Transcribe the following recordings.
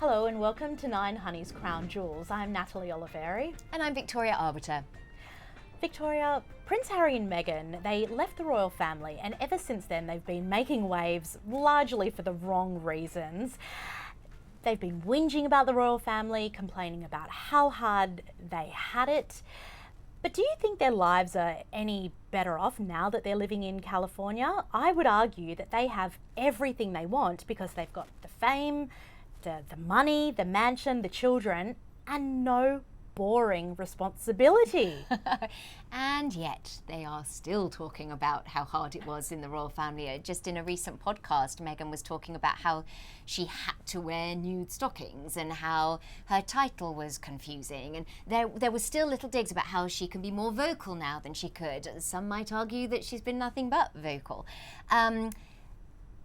Hello and welcome to Nine Honey's Crown Jewels. I'm Natalie Oliveri. And I'm Victoria Arbiter. Victoria, Prince Harry and Meghan, they left the royal family and ever since then they've been making waves largely for the wrong reasons. They've been whinging about the royal family, complaining about how hard they had it. But do you think their lives are any better off now that they're living in California? I would argue that they have everything they want because they've got the fame, the money, the mansion, the children, and no boring responsibility. And yet they are still talking about how hard it was in the royal family. Just in a recent podcast, Meghan was talking about how she had to wear nude stockings and how her title was confusing. And there were still little digs about how she can be more vocal now than she could. Some might argue that she's been nothing but vocal.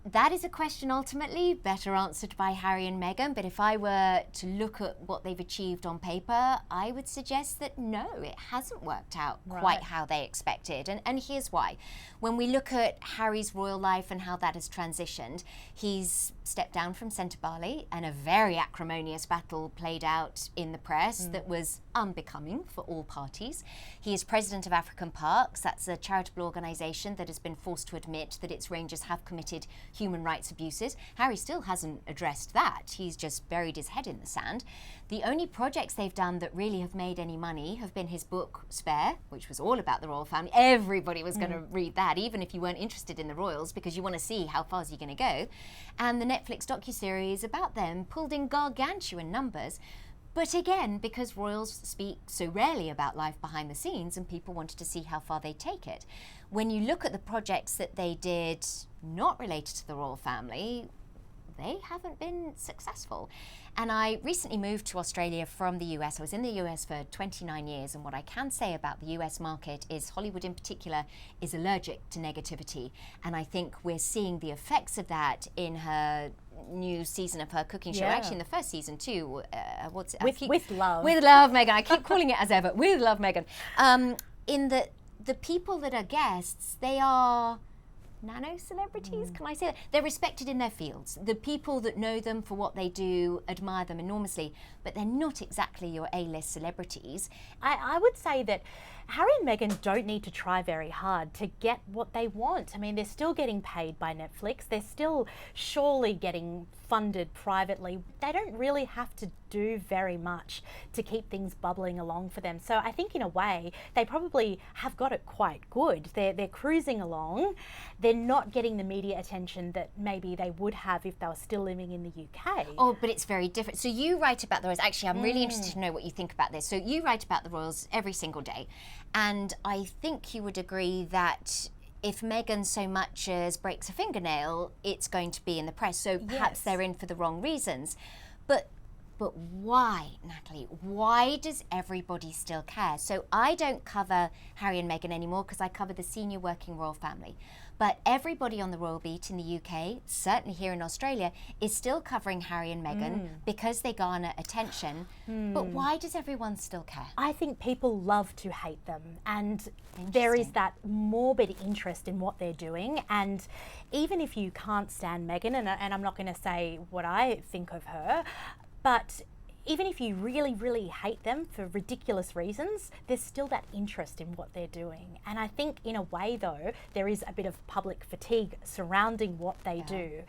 That is a question ultimately better answered by Harry and Meghan, but if I were to look at what they've achieved on paper, I would suggest that no, it hasn't worked out quite how they expected. And here's why. When we look at Harry's royal life and how that has transitioned, he's stepped down from Centre Barley and a very acrimonious battle played out in the press that was unbecoming for all parties. He is president of African Parks. That's a charitable organisation that has been forced to admit that its rangers have committed human rights abuses. Harry still hasn't addressed that. He's just buried his head in the sand. The only projects they've done that really have made any money have been his book Spare, which was all about the royal family. Everybody was going to read that, even if you weren't interested in the royals, because you want to see how far is he going to go. And the Netflix docuseries about them pulled in gargantuan numbers. But again, because royals speak so rarely about life behind the scenes and people wanted to see how far they take it. When you look at the projects that they did not related to the royal family, they haven't been successful. And I recently moved to Australia from the US. I was in the US for 29 years, and what I can say about the US market is Hollywood in particular is allergic to negativity. And I think we're seeing the effects of that in her new season of her cooking show. Actually, in the first season too. What's it? With Love. With Love, Meghan. I keep calling it as ever. With Love, Meghan. In the people that are guests, they are nano celebrities, can I say that? They're respected in their fields. The people that know them for what they do admire them enormously, but they're not exactly your A-list celebrities. I would say that Harry and Meghan don't need to try very hard to get what they want. I mean, they're still getting paid by Netflix. They're still surely getting funded privately. They don't really have to do very much to keep things bubbling along for them. So I think in a way, they probably have got it quite good. They're cruising along. They're not getting the media attention that maybe they would have if they were still living in the UK. Oh, but it's very different. So you write about the royals. Actually, I'm really interested to know what you think about this. So you write about the royals every single day. And I think you would agree that if Meghan so much as breaks a fingernail, it's going to be in the press. So perhaps they're in for the wrong reasons. But why, Natalie? Why does everybody still care? So I don't cover Harry and Meghan anymore because I cover the senior working royal family. But everybody on the royal beat in the UK, certainly here in Australia, is still covering Harry and Meghan because they garner attention. But why does everyone still care? I think people love to hate them, and there is that morbid interest in what they're doing. And even if you can't stand Meghan, and I'm not going to say what I think of her, but even if you really, really hate them for ridiculous reasons, there's still that interest in what they're doing. And I think in a way though, there is a bit of public fatigue surrounding what they do.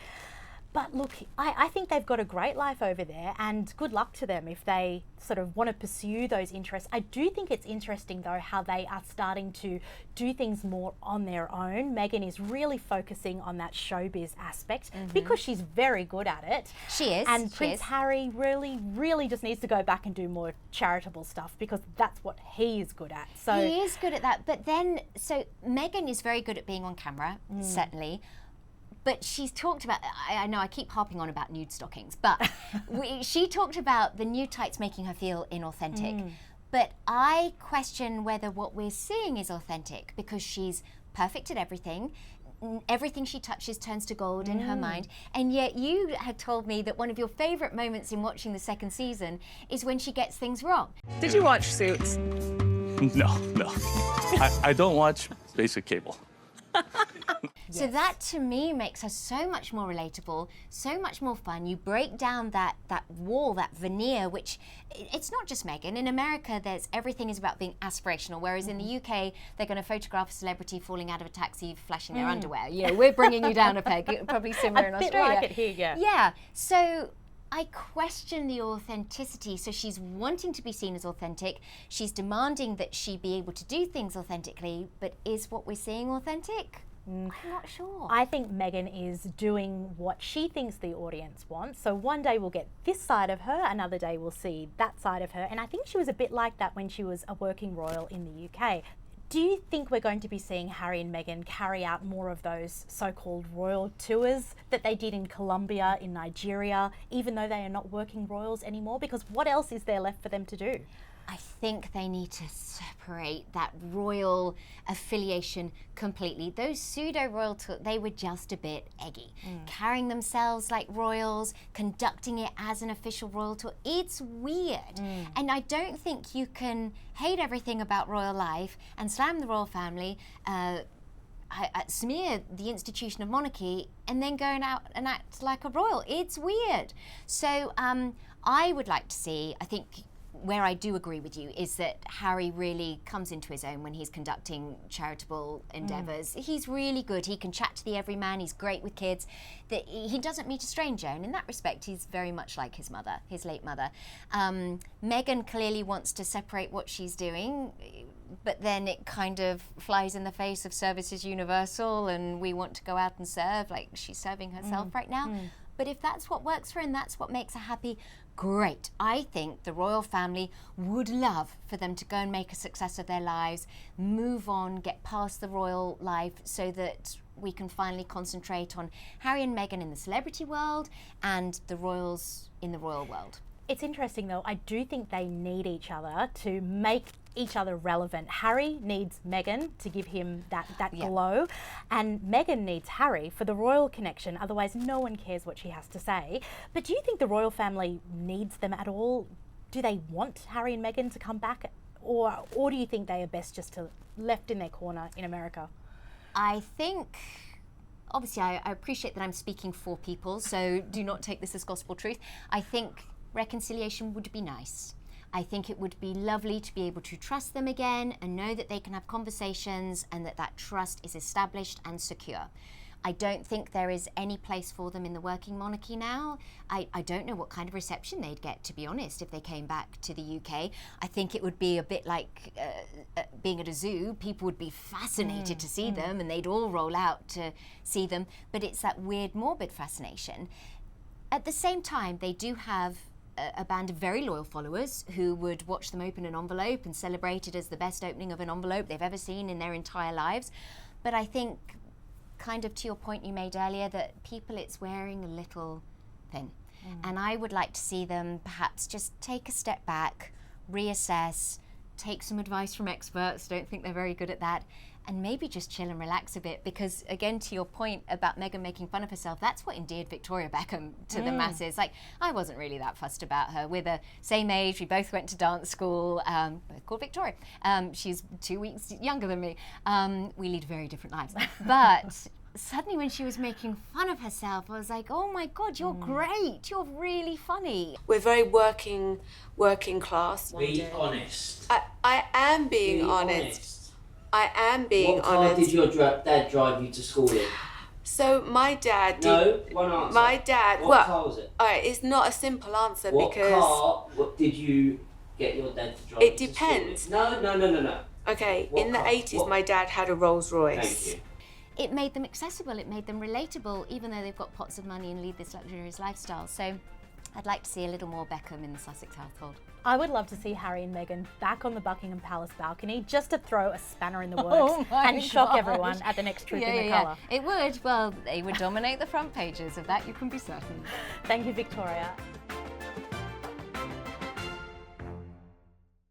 But look, I think they've got a great life over there, and good luck to them if they sort of want to pursue those interests. I do think it's interesting though how they are starting to do things more on their own. Meghan is really focusing on that showbiz aspect because she's very good at it. She is. And Prince Harry really, really just needs to go back and do more charitable stuff because that's what he is good at. So he is good at that. But then, so Meghan is very good at being on camera, certainly. But she's talked about, I know I keep harping on about nude stockings, but she talked about the nude tights making her feel inauthentic. But I question whether what we're seeing is authentic because she's perfect at everything. Everything she touches turns to gold in her mind. And yet you had told me that one of your favourite moments in watching the second season is when she gets things wrong. Did you watch Suits? No. I don't watch basic cable. So that to me makes her so much more relatable, so much more fun. You break down that wall, that veneer, which it's not just Meghan. In America, everything is about being aspirational, whereas in the UK, they're going to photograph a celebrity falling out of a taxi, flashing their underwear. You know, we're bringing you down a peg, probably similar in Australia. A bit like it here, yeah. Yeah, so I question the authenticity. So she's wanting to be seen as authentic. She's demanding that she be able to do things authentically, but is what we're seeing authentic? I'm not sure. I think Meghan is doing what she thinks the audience wants. So one day we'll get this side of her, another day we'll see that side of her. And I think she was a bit like that when she was a working royal in the UK. Do you think we're going to be seeing Harry and Meghan carry out more of those so-called royal tours that they did in Colombia, in Nigeria, even though they are not working royals anymore? Because what else is there left for them to do? I think they need to separate that royal affiliation completely. Those pseudo-royal tours, they were just a bit eggy. Carrying themselves like royals, conducting it as an official royal tour, it's weird. And I don't think you can hate everything about royal life and slam the royal family, smear the institution of monarchy, and then go out and act like a royal. It's weird. So I would like to see, I think, where I do agree with you is that Harry really comes into his own when he's conducting charitable endeavours. He's really good. He can chat to the everyman. He's great with kids. He doesn't meet a stranger, and in that respect, he's very much like his mother, his late mother. Meghan clearly wants to separate what she's doing, but then it kind of flies in the face of service is universal, and we want to go out and serve, like she's serving herself right now. But if that's what works for her and that's what makes her happy, great. I think the royal family would love for them to go and make a success of their lives, move on, get past the royal life so that we can finally concentrate on Harry and Meghan in the celebrity world and the royals in the royal world. It's interesting though, I do think they need each other to make each other relevant. Harry needs Meghan to give him that glow, and Meghan needs Harry for the royal connection, otherwise no one cares what she has to say. But do you think the royal family needs them at all? Do they want Harry and Meghan to come back, or do you think they are best just left in their corner in America? I think, obviously I appreciate that I'm speaking for people, so do not take this as gospel truth. I think reconciliation would be nice. I think it would be lovely to be able to trust them again and know that they can have conversations and that trust is established and secure. I don't think there is any place for them in the working monarchy now. I don't know what kind of reception they'd get, to be honest, if they came back to the UK. I think it would be a bit like being at a zoo. People would be fascinated to see them, and they'd all roll out to see them. But it's that weird, morbid fascination. At the same time, they do have a band of very loyal followers who would watch them open an envelope and celebrate it as the best opening of an envelope they've ever seen in their entire lives. But I think, kind of to your point you made earlier, that people it's wearing a little thin. And I would like to see them perhaps just take a step back, reassess, take some advice from experts, don't think they're very good at that, and maybe just chill and relax a bit, because again, to your point about Meghan making fun of herself, that's what endeared Victoria Beckham to the masses. Like, I wasn't really that fussed about her. We're the same age, we both went to dance school, both called Victoria. She's 2 weeks younger than me. We lead very different lives. But suddenly when she was making fun of herself, I was like, oh my God, you're great. You're really funny. We're very working class. Be honest. I am being honest. I am being honest. What car did your dad drive you to school in? So my dad did. No, one answer. My dad. What car was it? Alright, it's not a simple answer What because. What did you get your dad to drive? It depends. No. Okay, What in the car? 80s, my dad had a Rolls Royce. Thank you. It made them accessible, it made them relatable, even though they've got pots of money and lead this luxurious lifestyle. So I'd like to see a little more Beckham in the Sussex household. I would love to see Harry and Meghan back on the Buckingham Palace balcony just to throw a spanner in the works and shock everyone at the next Truth in the Colour. It would. Well, they would dominate the front pages. Of that you can be certain. Thank you, Victoria.